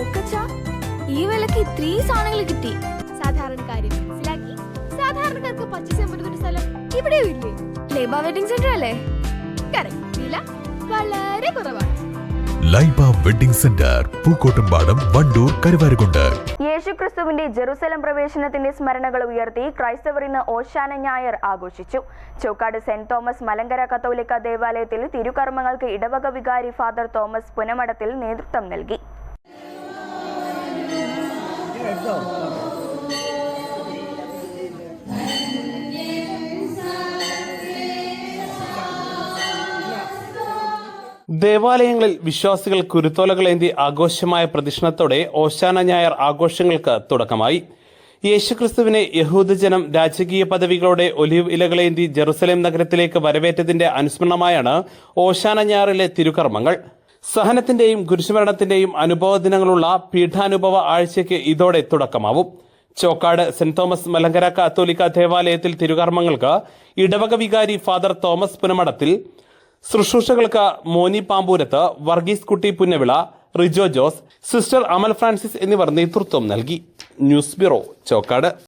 നോക്കച്ചാ, ഈ വിലക്ക് ഇത്രയും സാധനങ്ങൾ കിട്ടി. സാധാരണക്കാരെ മനസ്സിലാക്കി സാധാരണക്കാർക്ക് പർച്ചേസ് പറ്റുന്ന സ്ഥലം ഇവിടെയും ഇല്ലേ? ലൈബ വെഡിങ് സെന്റർ അല്ലേ? കറക്റ്റ്. വില വളരെ കുറവാണ്. Laiba wedding centre, Pookkottumpadam, Wandoor, Karuvarakundu. യേശുക്രിസ്തുവിന്റെ ജെറുസലം പ്രവേശനത്തിന്റെ സ്മരണകൾ ഉയർത്തി ക്രൈസ്തവർ ഇന്ന് ഓശാന ഞായർ ആഘോഷിച്ചു. ചോക്കാട് സെന്റ് തോമസ് മലങ്കര കത്തോലിക്ക ദേവാലയത്തിൽ തിരുകർമ്മങ്ങൾക്ക് ഇടവക വികാരി ഫാദർ തോമസ് പുനമടത്തിൽ നേതൃത്വം നൽകി. ദേവാലയങ്ങളിൽ വിശ്വാസികൾ കുരുത്തോലകളേന്തി ആഘോഷമായ പ്രദക്ഷിണത്തോടെ ഓശാന ഞായർ ആഘോഷങ്ങൾക്ക് തുടക്കമായി. യേശുക്രിസ്തുവിനെ യഹൂദജനം രാജകീയ പദവികളോടെ ഒലിവ് ഇലകളേന്തി ജെറുസലേം നഗരത്തിലേക്ക് വരവേറ്റതിന്റെ അനുസ്മരണമായാണ് ഓശാന ഞായറിലെ തിരുകർമ്മങ്ങൾ. സഹനത്തിന്റെയും കുരിശുമരണത്തിന്റെയും അനുഭവ ദിനങ്ങളുള്ള പീഠാനുഭവ ആഴ്ചയ്ക്ക് ഇതോടെ തുടക്കമാവും. ചോക്കാട് സെന്റ് തോമസ് മലങ്കര കത്തോലിക്ക ദേവാലയത്തിൽ തിരുകർമ്മങ്ങൾക്ക് ഇടവക വികാരി ഫാദർ തോമസ് പുനമടത്തിൽ, ശുശ്രൂഷകൾക്ക് മോനി പാമ്പൂരത്ത്, വർഗീസ് കുട്ടി പുന്നവിള, റിജോ ജോസ്, സിസ്റ്റർ അമൽ ഫ്രാൻസിസ് എന്നിവർ നേതൃത്വം നൽകി. News bureau, Chokkad.